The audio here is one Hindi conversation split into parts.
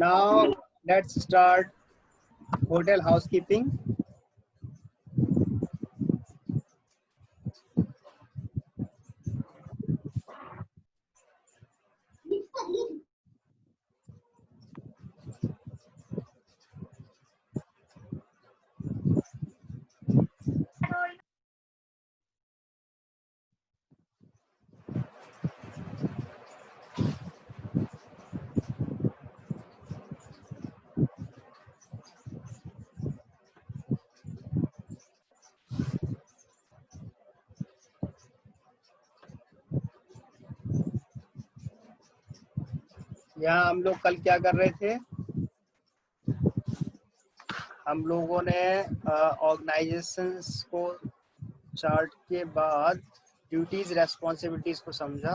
Now let's start hotel housekeeping. यहाँ हम लोग कल क्या कर रहे थे? हम लोगों ने ऑर्गेनाइजेशंस को चार्ट के बाद ड्यूटीज रेस्पॉन्सिबिलिटीज को समझा।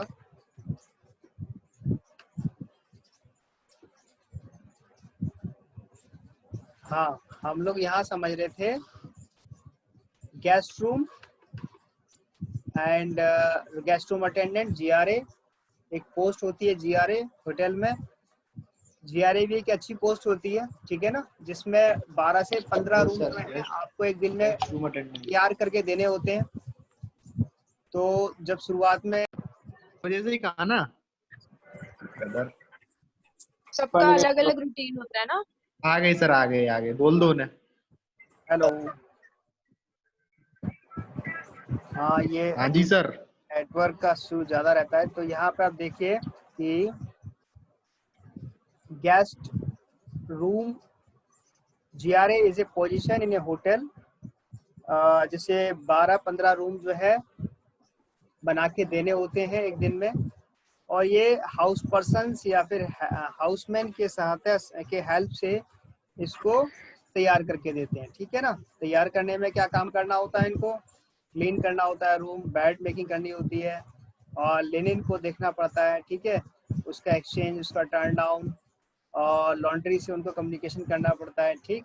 हाँ, हम लोग यहाँ समझ रहे थे guest room and guest room attendant GRA, एक पोस्ट होती है GRA होटल में। GRA भी एक अच्छी पोस्ट होती है, ठीक है ना, जिसमें 12 से 15 रूम जो है आपको एक दिन में तैयार करके देने होते हैं। तो जब शुरुआत में वजह से ही कहा ना, सबका अलग अलग रूटीन होता है ना। आ गए सर, आ गए बोल दो उन्हें। हेलो, हाँ ये हाँ जी सर, नेटवर्क का इशू ज्यादा रहता है। तो यहाँ पे आप देखिए कि guest room GRA is a position in A hotel. जैसे 12-15 रूम जो है बना के देने होते हैं एक दिन में, और ये हाउस पर्सन्स या फिर हाउसमैन के साथ के हेल्प से इसको तैयार करके देते हैं, ठीक है ना। तैयार करने में क्या काम करना होता है? इनको क्लीन करना होता है, रूम बेड मेकिंग करनी होती है, और लिनिन को देखना पड़ता है, ठीक है, उसका एक्सचेंज, उसका टर्न डाउन, और लॉन्ड्री से उनको कम्युनिकेशन करना पड़ता है, ठीक।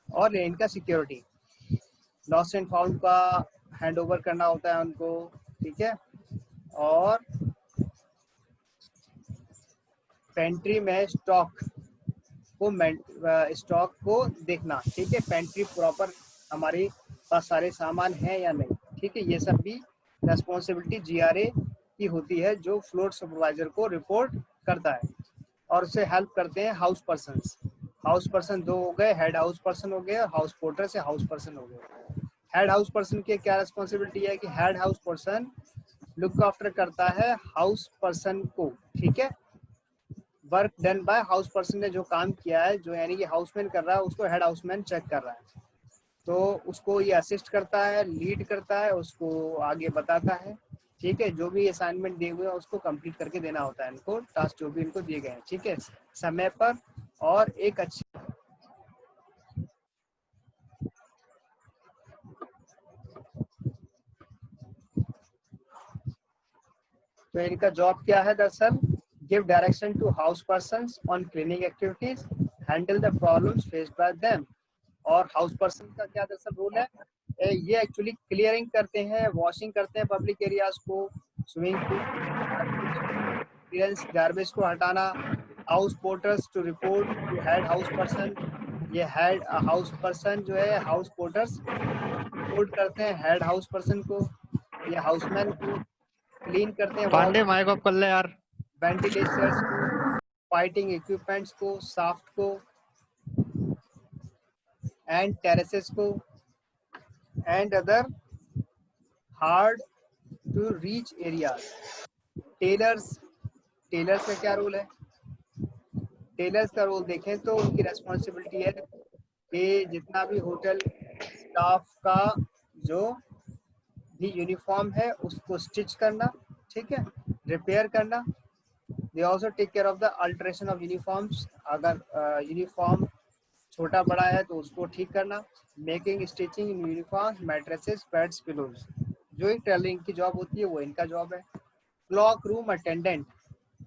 और लिनिन का सिक्योरिटी, लॉस्ट एंड फाउंड का हैंड ओवर करना होता है उनको, ठीक है। और पेंट्री में स्टॉक को देखना, ठीक है, पेंट्री प्रॉपर हमारे पास सारे सामान हैं या नहीं, ठीक है। ये सब भी रेस्पॉन्सिबिलिटी GRA की होती है, जो फ्लोर सुपरवाइजर को रिपोर्ट करता है। और उसे हेल्प करते हैं हाउस पर्सन्स। हाउस पर्सन 2 हो गए, हेड हाउस पर्सन हो गए, और हाउस पोर्टर से हाउस पर्सन हो गए। हेड हाउस पर्सन की क्या रिस्पॉन्सिबिलिटी है कि head house person look after करता है हाउस पर्सन को, ठीक है। Work done by house person ने जो काम किया है, जो यानी कि हाउसमैन कर रहा है, उसको हेड हाउसमैन चेक कर रहा है। तो उसको ये असिस्ट करता है, लीड करता है, उसको आगे बताता है, ठीक है। जो भी असाइनमेंट दिए हुए हैं उसको कंप्लीट करके देना होता है इनको, टास्क जो भी इनको दिए गए हैं, ठीक है, समय पर और एक अच्छी। तो इनका जॉब क्या है दरअसल? Give direction to house persons on cleaning activities, handle the problems faced by them. और हाउस पर्सन का क्या दरअसल रोल है? ये एक्चुअली क्लियरिंग करते हैं, वॉशिंग करते हैं पब्लिक एरियाज को, स्विमिंग पूल, गार्बेज को हटाना। House porters to report to head house person. ये हेड हाउस पर्सन जो है, हाउस पोर्टर्स रिपोर्ट करते हैं हेड हाउस पर्सन को, ये हाउसमैन को। क्लीन करते हैं पांडे माइक ऑफ कर ले यार। वेंटिलेटर्स को, फाइटिंग इक्विपमेंट्स को, साफ्ट को, एंड टेरेसेस को, and other hard to reach areas. Tailors का क्या रोल है? टेलर्स का रोल देखें तो उनकी रेस्पॉन्सिबिलिटी है कि जितना भी होटल स्टाफ का जो भी यूनिफॉर्म है उसको स्टिच करना, ठीक है, रिपेयर करना। They also take care of the alteration of uniforms. अगर यूनिफॉर्म छोटा बड़ा है तो उसको ठीक करना। Making stitching in uniform, mattresses, beds, pillows, जो एक टेलरिंग की जॉब होती है वो इनका जॉब है। Clock room attendant.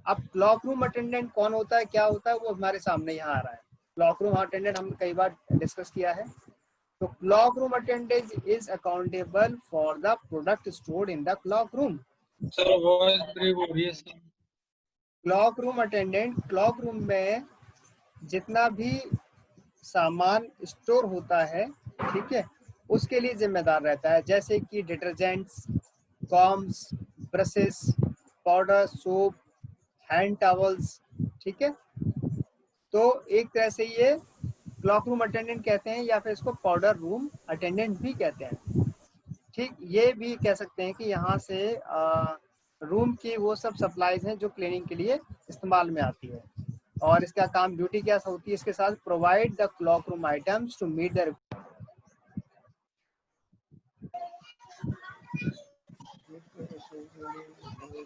अब क्लॉक रूम अटेंडेंट कौन होता है, क्या होता है, वो हमारे सामने यहाँ आ रहा है। क्लॉक रूम अटेंडेंट हमने कई बार डिस्कस किया है। तो cloak room attendant is accountable for the product stored in the cloak room. Sir voice break हो रही है sir. Cloak room attendant cloak room में जितना भी सामान स्टोर होता है, ठीक है, उसके लिए जिम्मेदार रहता है, जैसे कि detergents, combs, brushes, powder, soap, hand towels, ठीक है। तो एक तरह से ये क्लॉक रूम अटेंडेंट कहते हैं, या फिर इसको पाउडर रूम अटेंडेंट भी कहते हैं, ठीक। ये भी कह सकते हैं कि यहाँ से रूम की वो सब सप्लाईज हैं जो क्लीनिंग के लिए इस्तेमाल में आती है। और इसका काम, ड्यूटी क्या होती है इसके साथ, provide the cloak room items to meet the.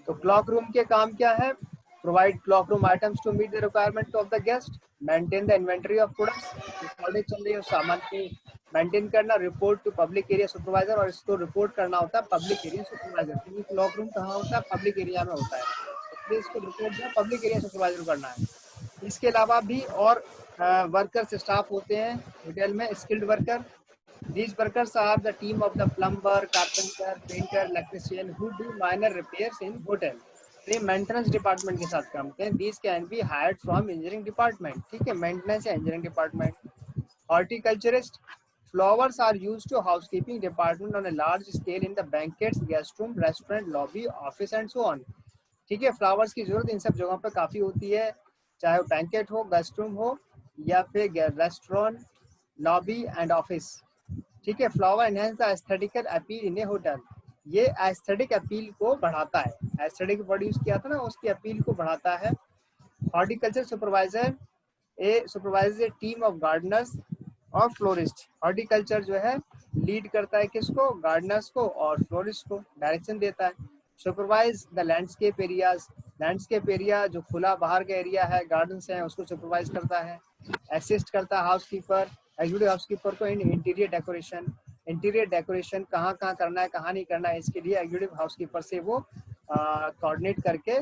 तो क्लॉक रूम के काम क्या है, provide cloak room items to meet the requirement of the guest, maintain the inventory of products, order चल रही है उस सामान के मेंटेन करना, report to public area supervisor, और इसको रिपोर्ट करना होता है पब्लिक एरिया सुपरवाइजर, क्योंकि क्लॉक रूम कहाँ होता है, पब्लिक एरिया में होता है, इसलिए इसको रिपोर्ट जो पब्लिक एरिया सुपरवाइजर को करना है। इसके अलावा भी और वर्कर्स स्टाफ होते हैं होटल में, skilled worker. These workers are the team of the plumber, carpenter, painter, electrician who do minor repairs in hotel. ये मेंटेनेंस डिपार्टमेंट के साथ काम करते हैं। These can be hired from engineering department, ठीक है, मेंटेनेंस या engineering department. Horticulturist, flowers are used to housekeeping department on a large scale in the banquets, guest room, restaurant, lobby, office and so on, ठीक है। फ्लावर्स की जरूरत इन सब जगहों पर काफी होती है, चाहे वो बैंकेट हो, गेस्ट रूम हो, या फिर रेस्टोरेंट, लॉबी एंड ऑफिस, ठीक है। Flower enhance the aesthetical appeal in A hotel, ये एस्थेटिक अपील को बढ़ाता है, एस्थेटिक वर्ड यूज किया था ना, उसकी अपील को बढ़ाता है। Horticulture supervisor supervise A team of Gardner's और फ्लोरिस्ट, हॉर्टिकल्चर जो है लीड करता है किसको, गार्डनर्स को और फ्लोरिस्ट को, डायरेक्शन देता है। Supervise the landscape areas, landscape area जो खुला बाहर का एरिया है, गार्डन्स हैं, उसको सुपरवाइज करता है। असिस्ट करता है हाउसकीपर, एग्जीक्यूटिव हाउसकीपर को in interior decoration, interior decoration कहाँ कहाँ करना है, कहाँ नहीं करना है, इसके लिए एग्जीक्यूटिव हाउसकीपर से वो कोऑर्डिनेट करके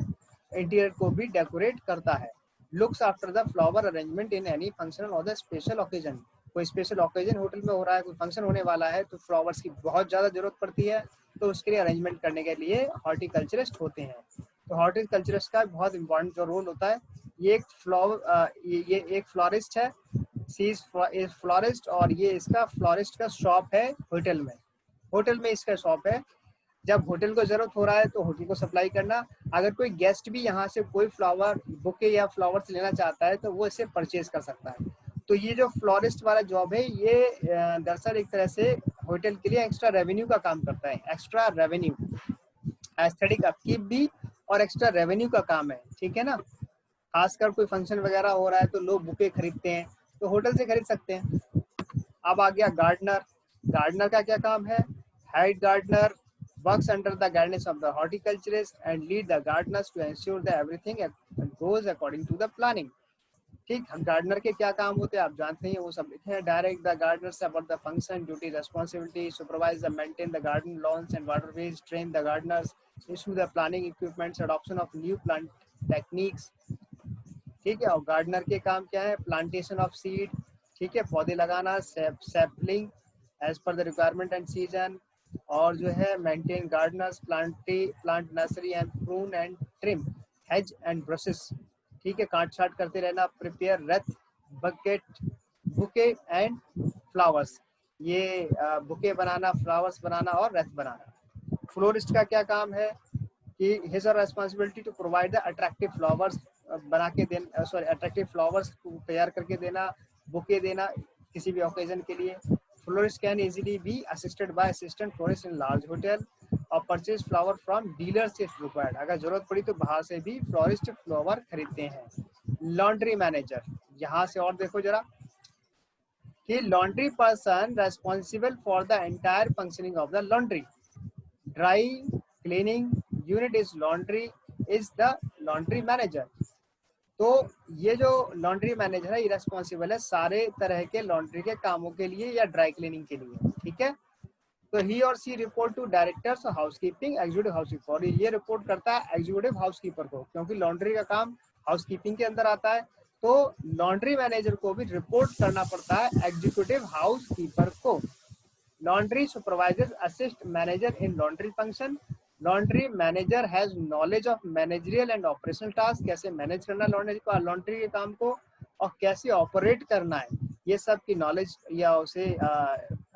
इंटीरियर को भी डेकोरेट करता है। Looks after the flower arrangement in any function और द स्पेशल ओकेजन, कोई स्पेशल ओकेजन होटल में हो रहा है, कोई फंक्शन होने वाला है, तो फ्लावर्स की बहुत ज़्यादा जरूरत पड़ती है, तो उसके लिए अरेंजमेंट करने के लिए हॉर्टिकल्चरिस्ट होते हैं। तो हॉर्टिकल्चरिस्ट का बहुत इंपॉर्टेंट जो रोल होता है, ये एक फ्लोरिस्ट है, सी इज फ्लोरिस्ट, और ये इसका फ्लोरिस्ट का शॉप है होटल में, होटल में इसका शॉप है। जब होटल को जरूरत हो रहा है तो होटल को सप्लाई करना, अगर कोई गेस्ट भी यहाँ से कोई फ्लावर बुके या फ्लावर्स लेना चाहता है तो वो इसे परचेज कर सकता है। तो ये जो फ्लोरिस्ट वाला जॉब है, ये दरअसल एक तरह से होटल के लिए एक्स्ट्रा रेवेन्यू का काम करता है, एक्स्ट्रा रेवेन्यू, एस्थेटिक अपकीप भी और एक्स्ट्रा रेवेन्यू का काम है, ठीक है ना। खासकर कोई फंक्शन वगैरह हो रहा है तो लोग बुके खरीदते हैं, तो होटल से खरीद सकते हैं। अब आ गया गार्डनर, गार्डनर का क्या काम है, head gardener works under the guidance of the horticulturist and lead the gardeners to ensure that everything goes according to the planning, ठीक। गार्डनर के क्या काम होते हैं आप जानते हैं, वो सब लिखे हैं। Direct the Gardner's about the function, duty, responsibility, supervise the maintain the garden loans and waterways, train the Gardner's, issue the planning equipments, adoption of new plant techniques, ठीक है। और गार्डनर के काम क्या है, प्लांटेशन ऑफ सीड, ठीक है, पौधे लगाना, sapling as per the requirement and season, और जो है maintain gardeners, plant nursery and prune and trim, hedge and brushes, ठीक है, काट छाट करते रहना, prepare wreath, bucket, bouquet and flowers, ये बुके बनाना, फ्लावर्स बनाना और रेथ बनाना। फ्लोरिस्ट का क्या काम है कि his are responsibility to provide the attractive flowers बना के देना, सॉरी अट्रैक्टिव फ्लावर्स तैयार करके देना, बुके देना किसी भी ओकेजन के लिए। Florist can easily be assisted by assistant florist in large hotel or purchase flower from dealers if required, अगर जरूरत पड़ी तो बाहर से भी फ्लोरिस्ट फ्लावर खरीदते हैं। लॉन्ड्री मैनेजर, यहाँ से और देखो जरा कि laundry person responsible for the entire functioning of the laundry, dry cleaning unit is laundry is the laundry manager. तो ये जो लॉन्ड्री मैनेजर है, ये रेस्पॉन्सिबल है सारे तरह के लॉन्ड्री के कामों के लिए या ड्राई क्लीनिंग के लिए, ठीक है। तो ही और she report to directors housekeeping, executive housekeeper, ये रिपोर्ट करता है एग्जीक्यूटिव हाउसकीपर को, क्योंकि लॉन्ड्री का काम हाउसकीपिंग के अंदर आता है, तो लॉन्ड्री मैनेजर को भी रिपोर्ट करना पड़ता है एग्जीक्यूटिव हाउसकीपर को। Laundry supervisor assist manager in laundry function, laundry manager has knowledge of managerial and operational task, कैसे मैनेज करना लॉन्ड्री के काम को, और कैसे ऑपरेट करना है, ये सब की नॉलेज या उसे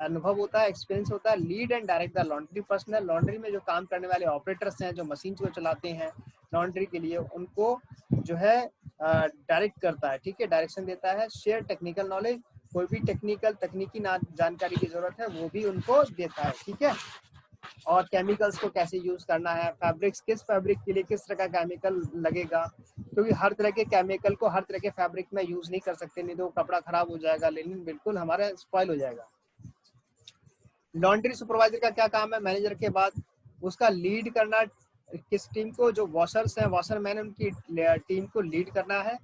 अनुभव होता है, एक्सपीरियंस होता है। Lead and direct the laundry personal, laundry में जो काम करने वाले ऑपरेटर्स हैं, जो मशीन को चलाते हैं लॉन्ड्री के लिए, उनको जो है डायरेक्ट करता है, ठीक है, डायरेक्शन देता है। शेयर टेक्निकल नॉलेज, कोई भी तकनीकी जानकारी की जरूरत है वो भी उनको देता है, ठीक है। और केमिकल्स को कैसे यूज करना है, फैब्रिक्स, किस फैब्रिक के लिए किस तरह का केमिकल लगेगा, क्योंकि हर तरह के केमिकल को हर तरह के फैब्रिक में यूज नहीं कर सकते, नहीं तो कपड़ा खराब हो जाएगा, लिनिन बिल्कुल हमारा स्पॉइल हो जाएगा। लॉन्ड्री सुपरवाइजर का क्या काम है, मैनेजर के बाद उसका लीड करना, किस टीम को, जो वॉशर्स हैं, वॉशरमैन, उनकी टीम को लीड करना है।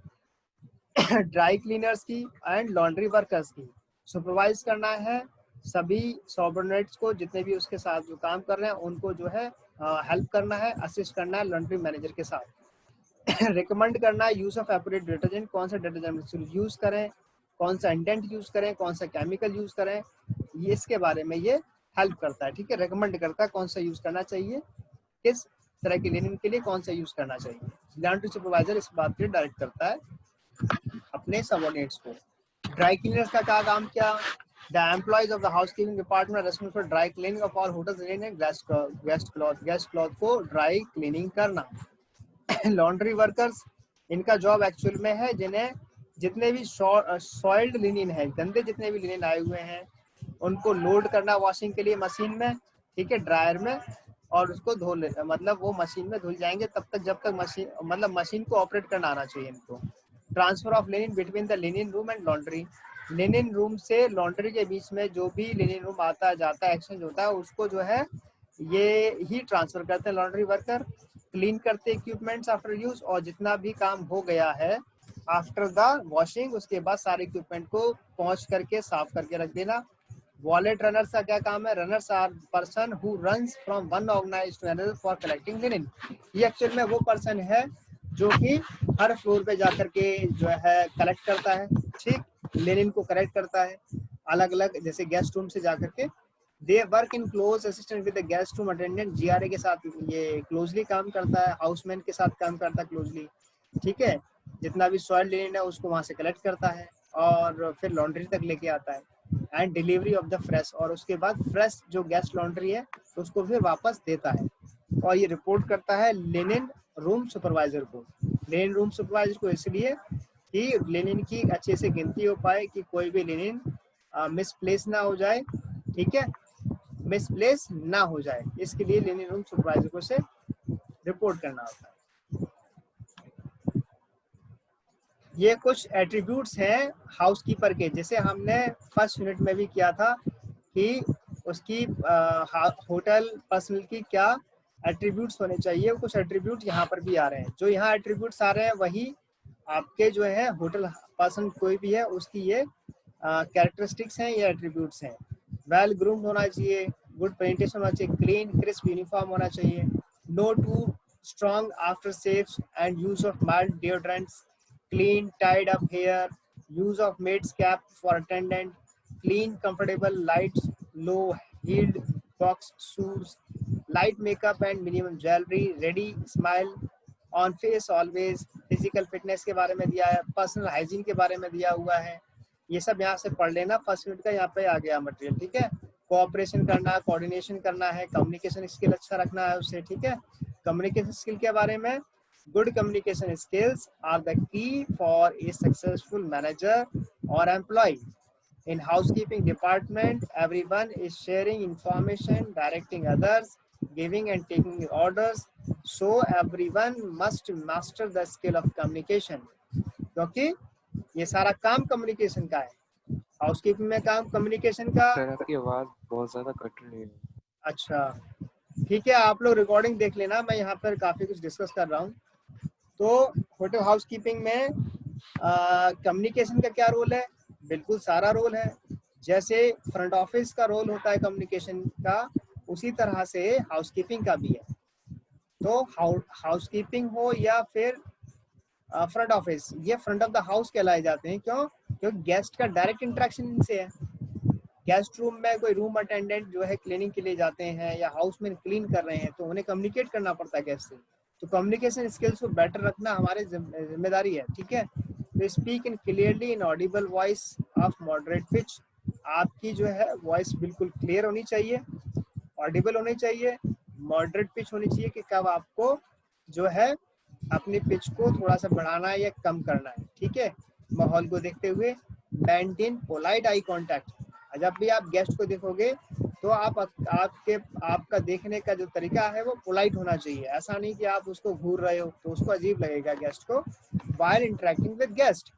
ड्राई क्लीनर्स की एंड लॉन्ड्री वर्कर्स की सुपरवाइज करना है। सभी सबऑर्डिनेट्स को, जितने भी उसके साथ जो काम कर रहे हैं, उनको जो है हेल्प करना है, असिस्ट करना है लॉन्ड्री मैनेजर के साथ। रिकमेंड करना है यूज ऑफ एप्रोप्रिएट डिटर्जेंट, कौन सा डिटर्जेंट यूज करें, कौन सा इंडेंट यूज करें, कौन सा केमिकल यूज करें, ये इसके बारे में ये हेल्प करता है, ठीक है। रिकमेंड करता है कौन सा यूज करना चाहिए, किस तरह के लिनिन के लिए कौन सा यूज करना चाहिए। लॉन्ड्री सुपरवाइजर इस बात के डायरेक्ट करता है अपने सबऑर्डिनेट्स को। ड्राई क्लीनर्स का क्या काम किया, the employees of the housekeeping department responsible for dry cleaning of all hotels and guest cloth को ड्राई क्लीनिंग करना। लॉन्ड्री वर्कर्स, इनका जॉब एक्चुअल में है जिन्हें जितने भी सॉइल्ड लिनिन है, गंदे जितने भी लिनिन आए हुए हैं, उनको लोड करना वॉशिंग के लिए मशीन में, ठीक है, ड्रायर में, और उसको धो ले, मतलब वो मशीन में धुल जाएंगे तब तक जब तक मशीन, मतलब मशीन को ऑपरेट करना आना चाहिए इनको। Transfer of linen between the linen room and laundry, linen room से लॉन्ड्री के बीच में जो भी लिनिन रूम आता जाता है, एक्सचेंज होता है, उसको जो है ये ही ट्रांसफर करते हैं लॉन्ड्री वर्कर। क्लीन करते इक्विपमेंट्स आफ्टर यूज, और जितना भी काम हो गया है आफ्टर द वॉशिंग, उसके बाद सारे इक्विपमेंट को पहुंच करके साफ करके रख देना। वॉलेट रनर्स का क्या काम है, runners are person who runs from one organize to another for collecting linen. ये एक्चुअल में वो पर्सन है जो कि हर फ्लोर पे जाकर के जो है कलेक्ट करता है, ठीक, लिनिन को कलेक्ट करता है अलग अलग, जैसे गेस्ट रूम से जाकर के। They work in close assistant with the guest room attendant, जीआरए के साथ ये क्लोजली काम करता है, हाउसमैन के साथ काम करता है क्लोजली, ठीक है। जितना भी सॉइल लिनिन है उसको वहां से कलेक्ट करता है और फिर लॉन्ड्री तक लेके आता है। And delivery of the fresh, और उसके बाद फ्रेश जो गेस्ट लॉन्ड्री है उसको फिर वापस देता है, और ये रिपोर्ट करता है लिनिन रूम सुपरवाइजर को। लिनिन रूम सुपरवाइजर को इसलिए कि लिनिन की अच्छे से गिनती हो पाए, कि कोई भी लिनिन मिसप्लेस ना हो जाए, ठीक है, मिसप्लेस ना हो जाए, इसके लिए लिनिन रूम सुपरवाइजर को से रिपोर्ट करना होता है। ये कुछ एट्रीब्यूट्स हैं हाउसकीपर के, जैसे हमने फर्स्ट यूनिट में भी किया था कि उसकी होटल पर्सनल की क्या एट्रीब्यूट्स होने चाहिए, कुछ एट्रीब्यूट यहाँ पर भी आ रहे हैं। जो यहाँ एट्रीब्यूट्स आ रहे हैं वही आपके जो है होटल पर्सन कोई भी है उसकी ये कैरेक्टरिस्टिक्स हैं, ये एट्रीब्यूट्स हैं। वेल ग्रूम्ड होना चाहिए, गुड प्रेजेंटेशन होना चाहिए, क्लीन क्रिस्प यूनिफॉर्म होना चाहिए, no too strong after shaves and use of mild deodorants, clean tied up hair, use of maid's cap for attendant, clean comfortable light low heeled box shoes, light makeup and minimum jewelry, ready smile on face always, physical fitness के बारे में दिया है, personal hygiene के बारे में दिया हुआ है। ये सब यहाँ से पढ़ लेना, फर्स्ट यूनिट का यहाँ पे आ गया मटेरियल, ठीक है। कोऑपरेशन करना है, कोऑर्डिनेशन करना है, कम्युनिकेशन स्किल अच्छा रखना है उससे, ठीक है। कम्युनिकेशन स्किल के बारे में, good communication skills are the key for a successful manager or employee. In housekeeping department, everyone is sharing information, directing others, giving and taking orders. So everyone must master the skill of communication. क्योंकि ये सारा काम कम्युनिकेशन का है। हाउसकीपिंग में काम कम्युनिकेशन का। सर आपकी आवाज बहुत ज्यादा कट रही है। अच्छा ठीक है, आप लोग रिकॉर्डिंग देख लेना, मैं यहाँ पर काफी कुछ डिस्कस कर रहा हूँ। तो होटल हाउसकीपिंग में कम्युनिकेशन का क्या रोल है, बिल्कुल सारा रोल है। जैसे फ्रंट ऑफिस का रोल होता है कम्युनिकेशन का, उसी तरह से हाउसकीपिंग का भी है। तो हाउसकीपिंग हो या फिर फ्रंट ऑफिस, ये फ्रंट ऑफ द हाउस कहलाए जाते हैं। क्यों? क्योंकि गेस्ट का डायरेक्ट इंटरेक्शन इनसे है। गेस्ट रूम में कोई रूम अटेंडेंट जो है क्लीनिंग के लिए जाते हैं या हाउस में क्लीन कर रहे हैं, तो उन्हें कम्युनिकेट करना पड़ता है गेस्ट से। तो कम्युनिकेशन स्किल्स को बेटर रखना हमारी जिम्मेदारी है, ठीक है। तो speak in clearly in Audible voice of moderate pitch. आपकी जो है वॉइस बिल्कुल क्लियर होनी चाहिए, ऑडिबल होनी चाहिए, मॉडरेट पिच होनी चाहिए कि कब आपको जो है अपनी पिच को थोड़ा सा बढ़ाना है या कम करना है। ठीक है, माहौल को देखते हुए मेंटेन पोलाइट आई कांटेक्ट। जब भी आप गेस्ट को देखोगे तो आपका देखने का जो तरीका है वो पोलाइट होना चाहिए। ऐसा नहीं कि आप उसको घूर रहे हो, तो उसको अजीब लगेगा गेस्ट को। व्हाइल इंटरेक्टिंग विद गेस्ट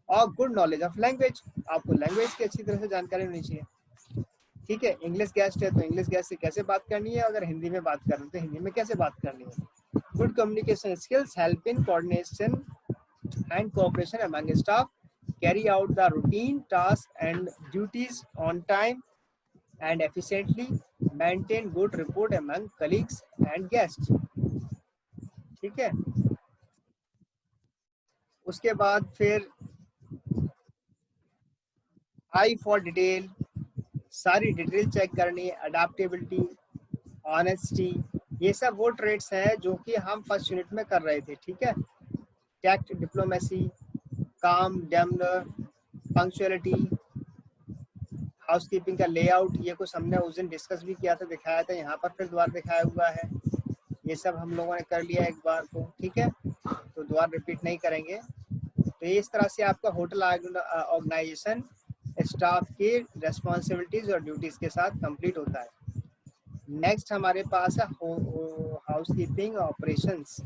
और गुड नॉलेज ऑफ लैंग्वेज, आपको लैंग्वेज की अच्छी तरह से जानकारी होनी चाहिए। ठीक है, इंग्लिश गेस्ट है तो इंग्लिश गेस्ट से कैसे बात करनी है, अगर हिंदी में बात कर रहे हैं तो हिंदी में कैसे बात करनी है। Good communication skills help in coordination and cooperation among staff, carry out the routine tasks and duties on time and efficiently, maintain good rapport among colleagues and guests। ठीक है, उसके बाद फिर आई फॉर डिटेल, सारी डिटेल चेक करनी, अडेप्टेबिलिटी, ऑनेस्टी, ये सब वो ट्रेड्स हैं जो कि हम फर्स्ट यूनिट में कर रहे थे। ठीक है, टैक्ट, डिप्लोमेसी, काम, डेमनर, पंक्चुअलिटी, हाउसकीपिंग का लेआउट, ये कुछ हमने उस दिन डिस्कस भी किया था, दिखाया था, यहाँ पर फिर दोबारा दिखाया हुआ है। ये सब हम लोगों ने कर लिया एक बार को। ठीक है, तो दोबारा रिपीट नहीं करेंगे। तो इस तरह से आपका होटल ऑर्गेनाइजेशन स्टाफ की रेस्पॉन्सिबिलिटीज और ड्यूटीज के साथ कंप्लीट होता है। नेक्स्ट हमारे पास है हाउसकीपिंग ऑपरेशंस।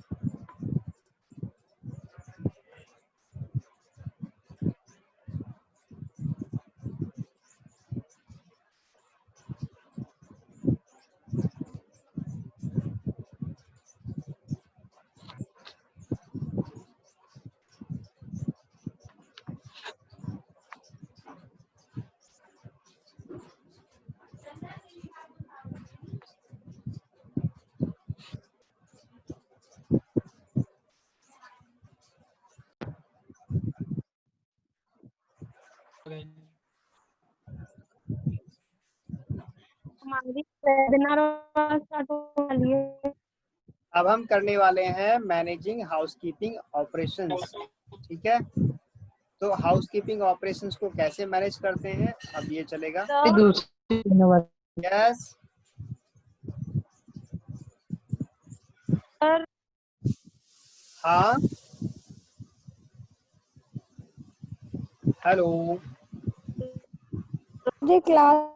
हमारी वेबिनार स्टार्ट होने वाली है। अब हम करने वाले हैं मैनेजिंग हाउसकीपिंग ऑपरेशंस। ठीक है, तो हाउसकीपिंग ऑपरेशंस को कैसे मैनेज करते हैं अब ये चलेगा। यस सर, हाँ, हेलो, मुझे क्लास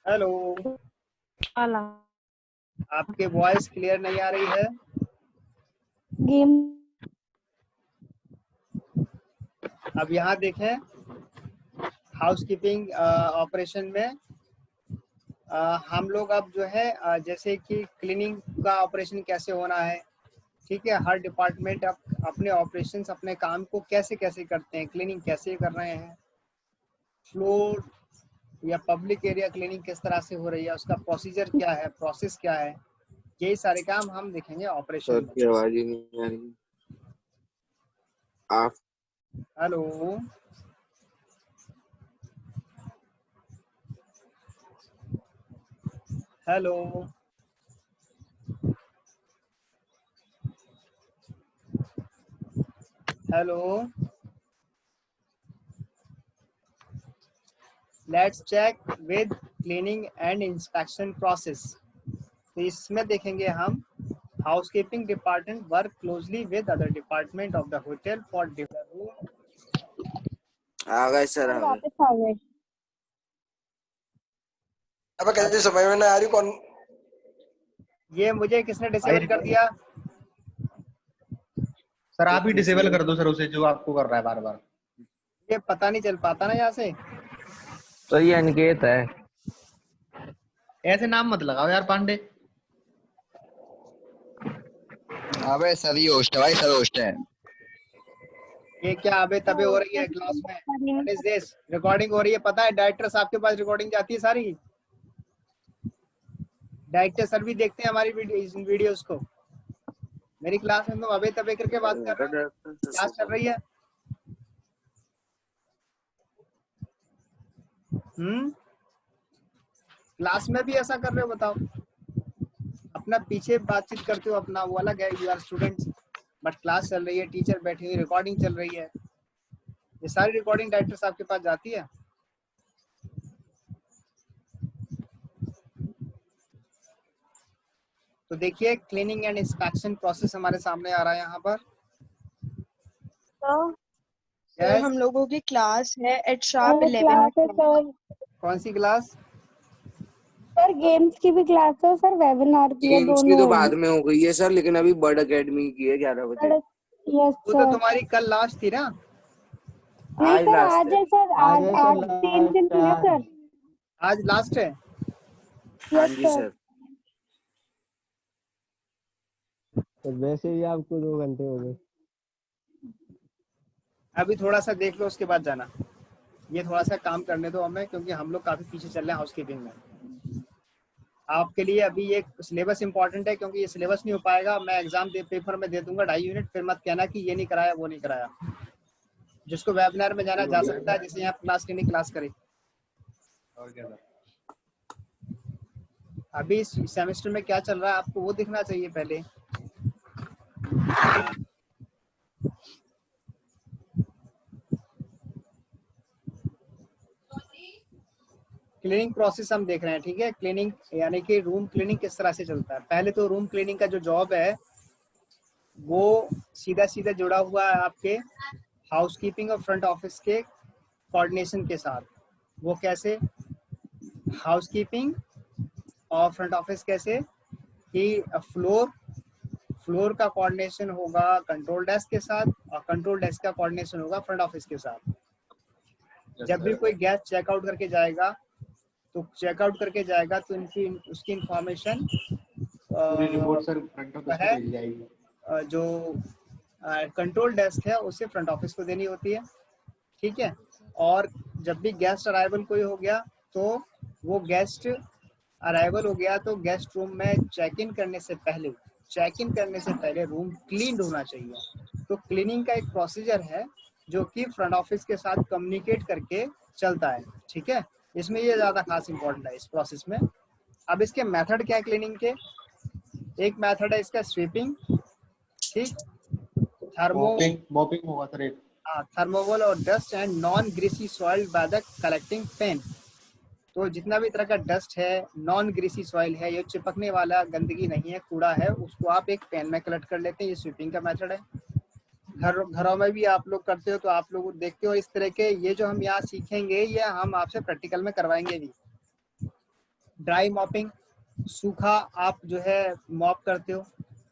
हेलो, वाला आपके वॉइस क्लियर नहीं आ रही है। गेम अब यहाँ देखें, हाउसकीपिंग ऑपरेशन में हम लोग अब जो है जैसे कि क्लीनिंग का ऑपरेशन कैसे होना है। ठीक है, हर डिपार्टमेंट अपने ऑपरेशंस, अपने काम को कैसे कैसे करते हैं, क्लीनिंग कैसे कर रहे हैं, फ्लोर या पब्लिक एरिया क्लीनिंग किस तरह से हो रही है, उसका प्रोसीजर क्या है, प्रोसेस क्या है, यही सारे काम हम देखेंगे ऑपरेशन सर की आवाज ही नहीं आ रही। आप hello, hello, hello, let's check with cleaning and inspection process. तो इसमें देखेंगे हम housekeeping department work closely with other department of the hotel for different. आ गए सर, आ गए। वापस आ गए। अब कैसे समझ में ना आ रही कौन। ये मुझे किसने डिसेबल कर दिया? सर आप ही डिसेबल कर दो सर उसे, जो आपको कर रहा है बार बार। ये पता नहीं चल पाता ना यहाँ से। तो ये अनिकेत है। ऐसे नाम मत लगाओ यार पांडे। अबे सर ये होस्ट है भाई, सर होस्ट है। ये क्या अबे तबे हो रही है क्लास में? What is this? रिकॉर्डिंग हो रही है, पता है डायरेक्टर साहब के पास रिकॉर्डिंग जाती है सारी। डायरेक्टर सर भी देखते हैं हमारी वीडियोस को। मेरी क्लास में तुम अबे तबे करके बात कर रहे हो, क्लास चल रही है। क्लास में भी ऐसा कर रहे हो? बताओ, अपना पीछे बातचीत करते हो, अपना वो अलग है, you are students, but class चल रही है, टीचर बैठी हुई, रिकॉर्डिंग चल रही है, ये सारी रिकॉर्डिंग डायरेक्टर्स आपके पास जाती है। तो देखिए क्लीनिंग एंड इंस्पेक्शन प्रोसेस हमारे सामने आ रहा है यहाँ पर। Sir Yes. हम लोगों की क्लास है एट शार्प क्लास 11 है सर। कौन सी क्लास? सर गेम्स की भी क्लास है सर, वेबिनार भी है, गेम्स की दोनों तो है। बाद में हो गई है सर, लेकिन अभी बर्ड एकेडमी की है 11 बजे। यस वो तो सर। तुम्हारी कल लास्ट थी ना? नहीं आज सर, लास्ट आज है। है सर, आज आज 3 दिन थी ना सर। आज लास्ट है। हाँ यस जी सर। सर। तो वैसे ही आपको 2 घंटे हो गए। अभी थोड़ा सा देख लो उसके बाद जाना। ये थोड़ा सा काम करने दो हमें, क्योंकि हम लोग काफी पीछे चल रहे हैं हाउसकीपिंग में। आपके लिए अभी ये सिलेबस इंपॉर्टेंट है, क्योंकि ये सिलेबस नहीं हो पाएगा, मैं एग्जाम पेपर में दे दूंगा 2.5 यूनिट, फिर मत कहना कि ये नहीं कराया वो नहीं कराया। जिसको वेबिनार में जाना जा सकता है, जैसे यहाँ क्लास लेनी क्लास करे। अभी इस सेमेस्टर में क्या चल रहा है आपको वो दिखना चाहिए पहले। क्लीनिंग प्रोसेस हम देख रहे हैं, ठीक है। क्लीनिंग यानी कि रूम क्लीनिंग किस तरह से चलता है। पहले तो रूम क्लीनिंग का जो जॉब है वो सीधा सीधा जुड़ा हुआ है आपके हाउसकीपिंग और फ्रंट ऑफिस के कोऑर्डिनेशन के साथ। वो कैसे? हाउसकीपिंग और फ्रंट ऑफिस कैसे कि फ्लोर का कोऑर्डिनेशन होगा कंट्रोल डेस्क के साथ, और कंट्रोल डेस्क का कोऑर्डिनेशन होगा फ्रंट ऑफिस के साथ। जब भी कोई गेस्ट चेकआउट करके जाएगा तो उनकी उसकी इंफॉर्मेशन जो कंट्रोल डेस्क है उसे फ्रंट ऑफिस को देनी होती है, ठीक है। और जब भी गेस्ट अराइवल कोई हो गया तो वो गेस्ट अराइवल हो गया तो गेस्ट रूम में चेक इन करने से पहले रूम क्लीन होना चाहिए। तो क्लीनिंग का एक प्रोसीजर है जो कि फ्रंट ऑफिस के साथ कम्युनिकेट करके चलता है, ठीक है। इसमें ये ज्यादा खास इंपॉर्टेंट है इस प्रोसेस में। अब इसके मेथड क्या है क्लीनिंग के? एक मेथड है इसका स्वीपिंग, ठीक, मॉपिंग होगा सर। थर्मोवल और dust and non greasy soil by the collecting pan. तो जितना भी तरह का डस्ट है, नॉन ग्रीसी सॉइल है, ये चिपकने वाला गंदगी नहीं है, कूड़ा है, उसको आप एक पेन में कलेक्ट कर लेते हैं। ये स्वीपिंग का मेथड है। घरों में भी आप लोग करते हो तो आप लोग देखते हो इस तरह के। ये जो हम यहाँ सीखेंगे ये हम आपसे प्रैक्टिकल में करवाएंगे भी। ड्राई मॉपिंग, सूखा आप जो है मॉप करते हो।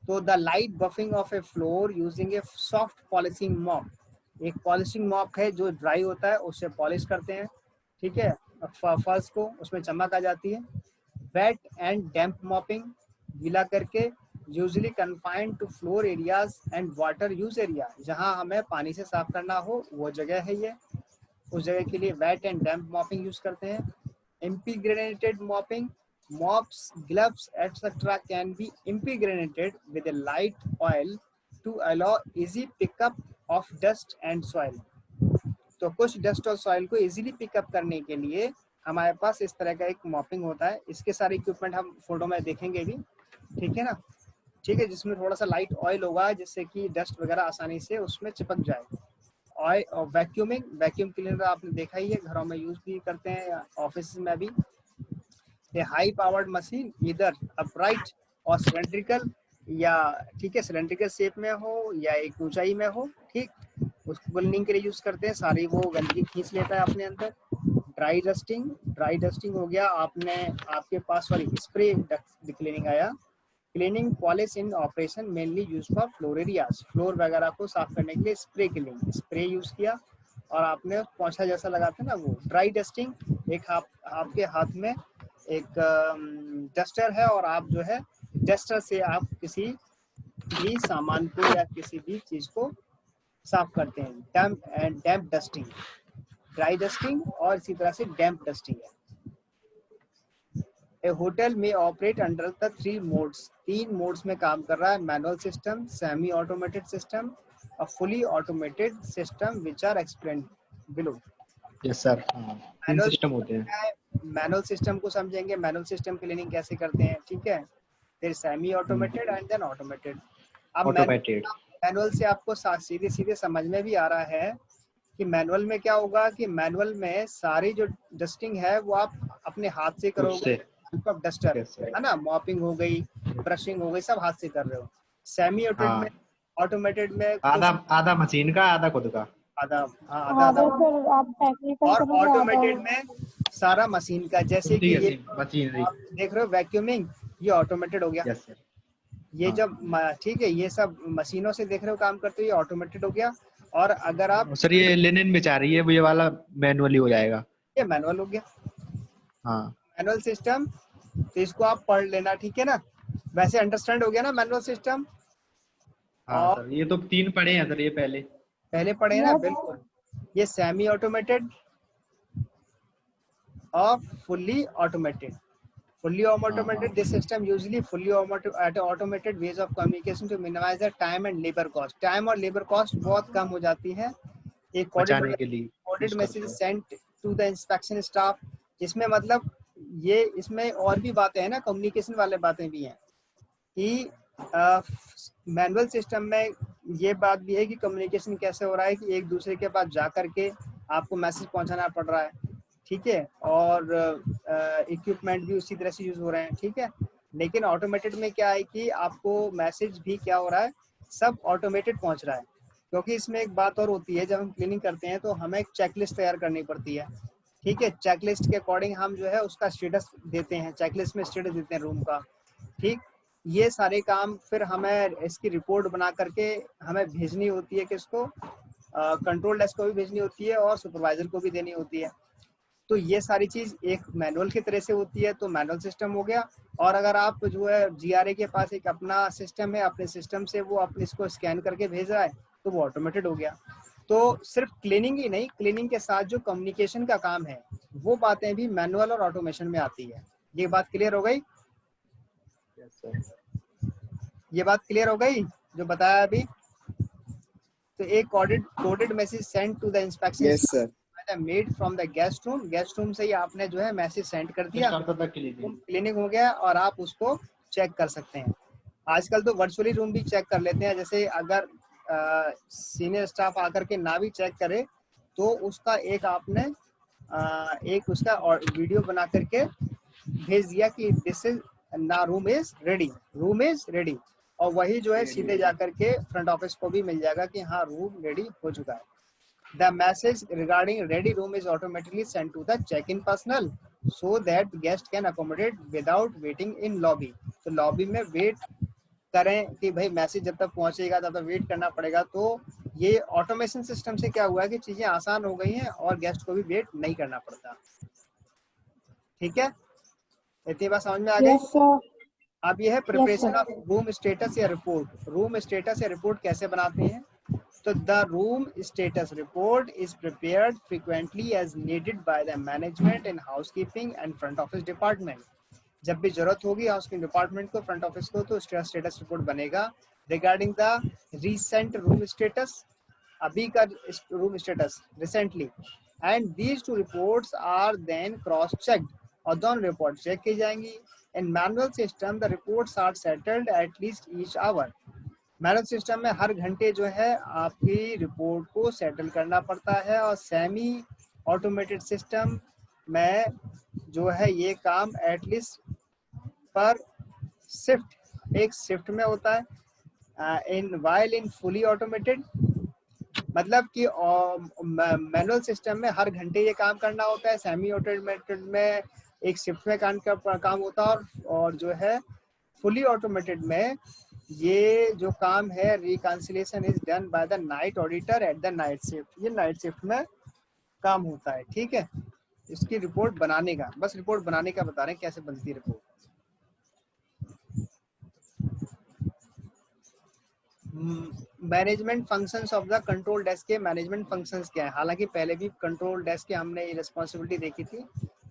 तो the light buffing of A floor using A soft polishing mop. एक पॉलिशिंग मॉप है जो ड्राई होता है, उससे पॉलिश करते हैं, ठीक है, फर्श को, उसमें चमक आ जाती है। वेट एंड डैम्प मॉपिंग, गीला करके, usually confined to floor areas and water use area. जहां हमें पानी से साफ करना हो वो जगह है ये, उस जगह के लिए wet and damp mopping use करते हैं। impregnated mopping, mops, gloves, etc. can be impregnated with a light oil to allow easy pickup of dust and soil. तो कुछ डस्ट और सॉइल को इजीली पिकअप करने के लिए हमारे पास इस तरह का एक मॉपिंग होता है। इसके सारे इक्विपमेंट हम फोटो में देखेंगे भी, ठीक है ना, ठीक है, जिसमें थोड़ा सा लाइट ऑयल होगा जिससे कि डस्ट वगैरह आसानी से उसमें चिपक जाए। ऑयल और वैक्यूमिंग, वैक्यूम क्लीनर आपने देखा ही है, घरों में यूज भी करते हैं, ऑफिस में भी। ए हाई पावर्ड मशीन इधर अपराइट और सिलेंड्रिकल, या ठीक है सिलेंड्रिकल शेप में हो या एक ऊंचाई में हो, ठीक, उसको क्लीनिंग के लिए यूज करते हैं। सारी वो गंदगी खींच लेता है अपने अंदर। ड्राई डस्टिंग हो गया, आपने आपके पास सॉरी स्प्रे क्लीनिंग आया। Cleaning polish in operation mainly use for floor areas. Floor वगैरह को साफ करने के लिए स्प्रे क्लीनिंग, स्प्रे यूज किया और आपने पोंछा जैसा लगाते हैं ना वो। ड्राई डस्टिंग, एक आपके हाथ में एक डस्टर है और आप जो है डस्टर से आप किसी भी सामान को या किसी भी चीज को साफ करते हैं। डैम्प डस्टिंग, ड्राई डस्टिंग और इसी तरह से डैम्प डस्टिंग है। ए होटल में operate under the 3 modes, 3 modes में काम कर रहा है। Manual system, semi automated system और fully automated system which are explained below. Yes sir, तीन सिस्टम होते हैं। मैनुअल सिस्टम को समझेंगे, मैनुअल सिस्टम क्लीनिंग कैसे करते हैं, ठीक है। फिर semi automated and then automated. अब ऑटोमेटेड मैनुअल से आपको सीधे सीधे समझ में भी आ रहा है कि मैनुअल में क्या होगा कि मैनुअल में सारी जो डस्टिंग है वो आप अपने हाथ से करोगे, डस्टर है ना, मॉपिंग हो गई, ब्रशिंग हो गई, सब हाथ से कर रहे हो। सेमी ऑटोमेटेड में आधा मशीन का, आधा खुद का। आधा आधा सर आप टेक्निकल और करोगे, आधा ऑटोमेटेड में सारा मशीन का, जैसे कि ये मशीनरी आप देख रहे हो वैक्यूमिंग, ये ऑटोमेटेड हो गया। Yes sir. ये हाँ। जब ठीक है, ये सब मशीनों से देख रहे हो काम करते हो, ये ऑटोमेटेड हो गया। और अगर आप सर ये लिनन बिछा रही है, वो ये वाला मैनुअली हो जाएगा। ये मैनुअल हो गया। हाँ मैनुअल सिस्टम, तो इसको आप पढ़ लेना, ठीक है ना। वैसे अंडरस्टैंड हो गया ना मैनुअल सिस्टम। हाँ और सर, ये तो 3 पढ़े हैं सर ये पहले पढ़े हैं ना, बिल्कुल। ये सेमी ऑटोमेटेड और fully automated. Fully automated, this system usually fully automated ways of communication to minimize the time and labor cost. Time और labor cost बहुत कम हो जाती है। एक बचाने के लिए coded message sent to the inspection staff, इसमें मतलब ये इसमें और भी बातें हैं ना, कम्युनिकेशन वाले बातें भी हैं कि मैनुअल सिस्टम में ये बात भी है कि कम्युनिकेशन कैसे हो रहा है कि एक दूसरे के पास जा करके आपको मैसेज पहुंचाना पड़ रहा है, ठीक है, और इक्विपमेंट भी उसी तरह से यूज हो रहे हैं, ठीक है। लेकिन ऑटोमेटेड में क्या है कि आपको मैसेज भी क्या हो रहा है, सब ऑटोमेटेड पहुंच रहा है। क्योंकि इसमें एक बात और होती है, जब हम क्लीनिंग करते हैं तो हमें एक चेकलिस्ट तैयार करनी पड़ती है, ठीक है। चेकलिस्ट के अकॉर्डिंग हम जो है उसका स्टेटस देते हैं, चेकलिस्ट में स्टेटस देते हैं रूम का, ठीक। ये सारे काम फिर हमें इसकी रिपोर्ट बना करके हमें भेजनी होती है, किसको, कंट्रोल डेस्क को भी भेजनी होती है और सुपरवाइजर को भी देनी होती है। तो ये सारी चीज एक मैनुअल की तरह से होती है, तो मैनुअल सिस्टम हो गया। और अगर आप जो है जीआरए के पास एक अपना सिस्टम है, अपने सिस्टम से वो अपने इसको स्कैन करके भेज रहा है, तो वो ऑटोमेटेड हो गया। तो सिर्फ क्लीनिंग ही नहीं, क्लीनिंग के साथ जो कम्युनिकेशन का काम है वो बातें भी मैनुअल और ऑटोमेशन में आती है। ये बात क्लियर हो गई? ये बात क्लियर हो गई जो बताया अभी? तो एक coded message send to the inspection, yes sir, made from the guest room, guest room से ही आपने जो है मैसेज सेंड कर दिया, क्लीनिंग क्लिनिक हो गया और आप उसको चेक कर सकते हैं। आजकल तो वर्चुअली रूम भी चेक कर लेते हैं, जैसे अगर सीनियर स्टाफ आकर के ना भी चेक करे तो उसका एक आपने एक उसका और वीडियो बना करके भेज दिया कि दिस इज ना room is ready, room is ready, और वही जो है सीधे जाकर के फ्रंट ऑफिस को भी मिल जाएगा कि हाँ रूम रेडी हो चुका है। The message regarding ready room is automatically sent to the check-in personnel so that guest can accommodate without waiting in lobby. तो lobby में वेट करें कि भाई मैसेज जब तक पहुंचेगा तब तक वेट करना पड़ेगा। तो ये ऑटोमेशन सिस्टम से क्या हुआ है कि चीजें आसान हो गई हैं और गेस्ट को भी वेट नहीं करना पड़ता। ठीक है, इतनी बात समझ में आ गई? अब ये है प्रिपरेशन ऑफ रूम स्टेटस या रिपोर्ट। रूम स्टेटस या रिपोर्ट कैसे बनाते हैं? So the room status report is prepared frequently as needed by the management in housekeeping and front office department. जब भी जरूरत होगी हाउसकीपिंग डिपार्टमेंट को, फ्रंट ऑफिस को, तो स्टेटस रिपोर्ट बनेगा regarding the recent room status, अभी का room status recently, and these two reports are then cross checked, और दोनों रिपोर्ट चेक की जाएंगी। In manual system the reports are settled at least each hour. Manual system में हर घंटे जो है आपकी रिपोर्ट को सेटल करना पड़ता है, और सेमी ऑटोमेटेड सिस्टम में जो है ये काम एटलीस्ट पर शिफ्ट, एक शिफ्ट में होता है। In while in fully automated मतलब कि मैनुअल सिस्टम में हर घंटे ये काम करना होता है, सेमी ऑटोमेटेड में एक शिफ्ट में काम होता है, और जो है फुली ऑटोमेटेड में ये जो काम है reconciliation is done by the night auditor at the night shift. ये नाइट शिफ्ट में काम होता है, ठीक है। इसकी रिपोर्ट बनाने का, बस रिपोर्ट बनाने का बता रहे हैं कैसे बनती है report. Management functions of the control desk के मैनेजमेंट फंक्शंस क्या है? हालांकि पहले भी कंट्रोल डेस्क के हमने ये रिस्पॉन्सिबिलिटी देखी थी।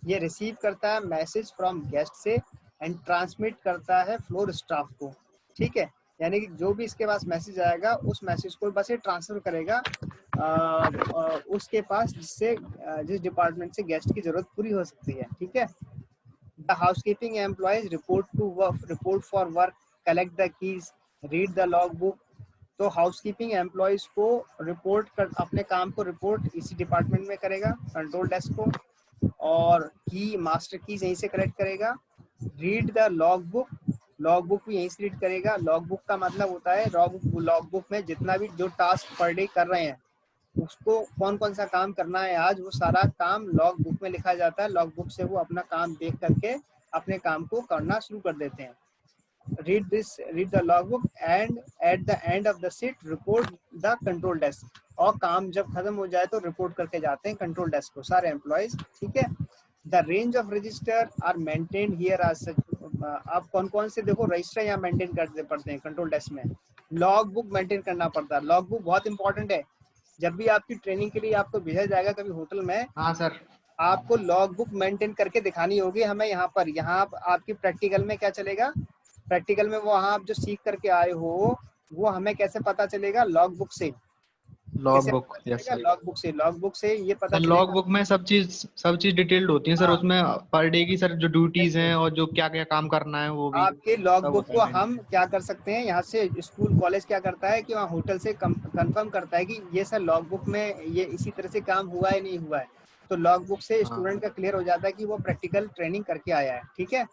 ये रिसीव करता है मैसेज फ्रॉम गेस्ट से एंड ट्रांसमिट करता है फ्लोर स्टाफ को, ठीक है। यानी कि जो भी इसके पास मैसेज आएगा उस मैसेज को बस ये ट्रांसफर करेगा उसके पास, जिससे जिस डिपार्टमेंट से गेस्ट की जरूरत पूरी हो सकती है, ठीक है। The housekeeping employees report for work, collect the keys, read the log book. तो हाउसकीपिंग एम्प्लॉयज को रिपोर्ट कर, अपने काम को रिपोर्ट इसी डिपार्टमेंट में करेगा, कंट्रोल डेस्क को, और की मास्टर कीज यहीं से कलेक्ट करेगा। Read the log book, log book भी यहीं से रीड करेगा। लॉग बुक का मतलब होता है लॉग बुक में जितना भी जो टास्क पर डे कर रहे हैं उसको कौन कौन सा काम करना है आज, वो सारा काम लॉग बुक में लिखा जाता है। लॉग बुक से वो अपना काम देख करके अपने काम को करना शुरू कर देते हैं। read the logbook and at the end of the shift report the control desk, और काम जब खत्म हो जाए तो रिपोर्ट करके जाते हैं कंट्रोल डेस्क को सारे एम्प्लॉयज, ठीक है। The range of register are maintained here आज आप कौन कौन से देखो रजिस्टर यहाँ मेंटेन करते पड़ते हैं कंट्रोल डेस्क में। लॉग बुक मेंटेन करना पड़ता है, लॉग बुक बहुत इंपॉर्टेंट है। जब भी आपकी ट्रेनिंग के लिए आपको भेजा जाएगा कभी होटल में, हाँ सर, आपको लॉग बुक मेंटेन करके दिखानी होगी हमें। यहाँ पर यहाँ आपकी प्रैक्टिकल में क्या चलेगा, प्रैक्टिकल में वो आप जो सीख करके आए हो वो हमें कैसे पता चलेगा, लॉग बुक से। Log book, yes sir. Log book से ये पता सर चलेगा। लॉग बुक में सब चीज डिटेल्ड होती है सर। हाँ। उसमें पर डे की सर जो ड्यूटीज हैं और जो क्या क्या काम करना है वो भी आपके लॉग सब बुक को होता है। हम क्या कर सकते हैं, यहाँ से स्कूल कॉलेज क्या करता है कि वहाँ होटल से कंफर्म करता है कि ये सर लॉग बुक में ये इसी तरह से काम हुआ है नहीं हुआ है, तो लॉग बुक से स्टूडेंट का क्लियर हो जाता है कि वो प्रैक्टिकल ट्रेनिंग करके आया है, ठीक है।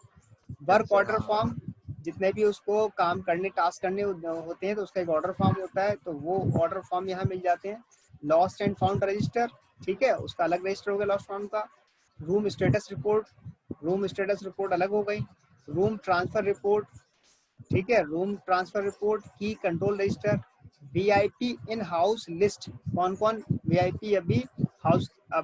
वर्क ऑर्डर फॉर्म, जितने भी उसको काम करने टास्क करने होते हैं तो उसका एक ऑर्डर फॉर्म होता है, तो वो ऑर्डर फॉर्म यहाँ मिल जाते हैं। लॉस्ट एंड फाउंड रजिस्टर, ठीक है, उसका अलग रजिस्टर हो गया लॉस्ट फाउंड का। रूम स्टेटस रिपोर्ट अलग हो गई। रूम ट्रांसफर रिपोर्ट, ठीक है, रूम ट्रांसफर रिपोर्ट की control register. VIP in house list, कौन कौन वीआईपी अभी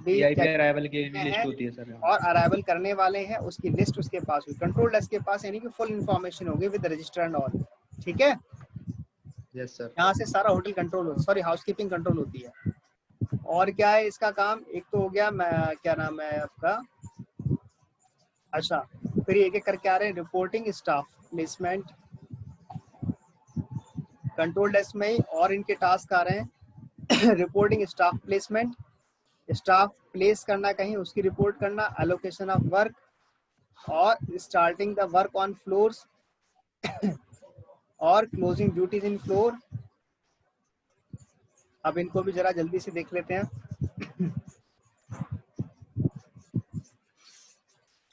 वीआईपी अराइवल की भी लिस्ट है होती है सर। और अराइवल करने वाले हैं उसकी लिस्ट उसके पास हुई, कंट्रोल डेस्क के पास, यानी कि फुल इन्फॉर्मेशन होगी विद रजिस्टर एंड ऑल, ठीक है। Yes sir. यहाँ से सारा hotel control, sorry housekeeping control होती है। और क्या है इसका काम, एक तो हो गया क्या नाम है आपका, अच्छा फिर एक एक करके आ रहे हैं। Reporting staff placement, control desk में ही और इनके टास्क आ रहे हैं। Reporting staff placement, staff place करना कहीं उसकी रिपोर्ट करना। एलोकेशन ऑफ वर्क, और starting the work on floors और क्लोजिंग ड्यूटीज इन फ्लोर। अब इनको भी जरा जल्दी से देख लेते हैं।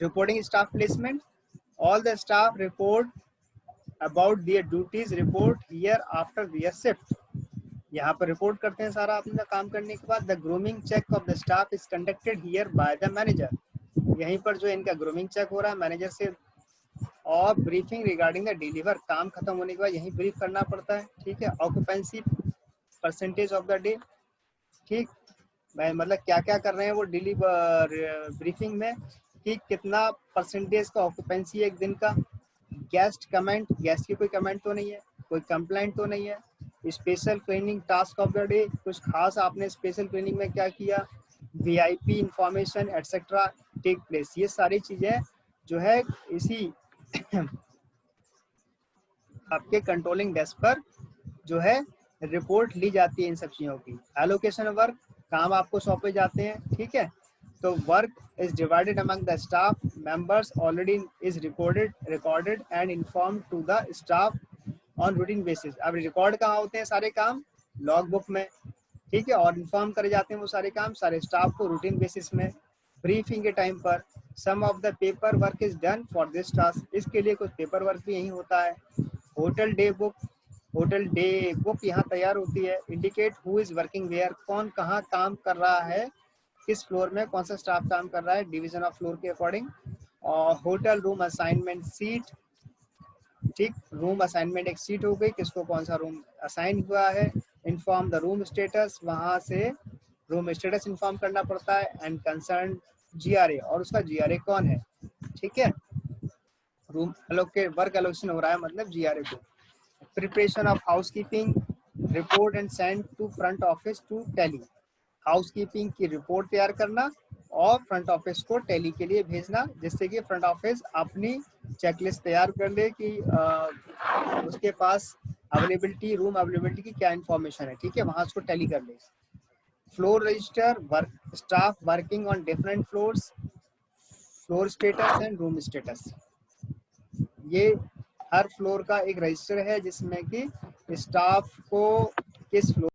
Reporting staff placement, all the staff report about their duties report here after their shift. यहाँ पर रिपोर्ट करते हैं सारा अपना काम करने के बाद। The grooming check of the staff is conducted here by the manager, यहीं पर जो इनका ग्रूमिंग चेक हो रहा है मैनेजर से। और ब्रीफिंग रिगार्डिंग द डिलीवर, काम खत्म होने के बाद यहीं ब्रीफ करना पड़ता है, ठीक है। Occupancy percentage of the day, ठीक, मतलब क्या क्या कर रहे हैं वो डिलीवर ब्रीफिंग में, कि कितना परसेंटेज का ऑक्यूपेंसी है एक दिन का। गेस्ट कमेंट, गेस्ट की कोई कमेंट तो नहीं है, कोई कंप्लेंट तो नहीं है। Special cleaning task of the day, कुछ खास आपने स्पेशल क्लीनिंग में क्या किया। VIP information etcetera take place, ये सारी चीजें जो है इसी आपके कंट्रोलिंग डेस्क पर जो है रिपोर्ट ली जाती है इन सब चीजों की। एलोकेशन वर्क, काम आपको सौंपे जाते हैं, ठीक है। तो work is divided among the staff members already is recorded and informed to the staff on routine basis. अब रिकॉर्ड कहाँ होते हैं सारे काम, लॉग बुक में, ठीक है, और इन्फॉर्म करे जाते हैं वो सारे काम सारे स्टाफ को रूटीन बेसिस में। ब्रीफिंग के टाइम पर some of the paper work is done for this task, इसके लिए कुछ पेपर वर्क भी यही होता है। होटल डे बुक यहाँ तैयार होती है। Indicate who is working where, कौन कहाँ काम कर रहा है, किस फ्लोर में कौन सा स्टाफ काम कर रहा है, डिवीजन ऑफ फ्लोर के अकॉर्डिंग। और होटल रूम असाइनमेंट सीट, ठीक, रूम असाइनमेंट एक सीट हो गई, किसको कौन सा रूम असाइन हुआ है। इन्फॉर्म द रूम स्टेटस, वहां से रूम स्टेटस इन्फॉर्म करना पड़ता है। एंड कंसर्न जीआरए, और उसका जीआरए कौन है, ठीक है। रूम वर्क एलोकेशन हो रहा है मतलब जीआरए को। Preparation of housekeeping report and send to front office to tally, housekeeping की रिपोर्ट तैयार करना और फ्रंट ऑफिस को टैली के लिए भेजना, जिससे कि फ्रंट ऑफिस अपनी चेकलिस्ट तैयार कर ले कि उसके पास अवेलेबिलिटी, रूम अवेलेबिलिटी की क्या इन्फॉर्मेशन है, ठीक है, वहां उसको टैली कर ले। Floor register, work staff working on different floors, floor status and room status, ये हर फ्लोर का एक रजिस्टर है जिसमें कि स्टाफ को किस फ्लोर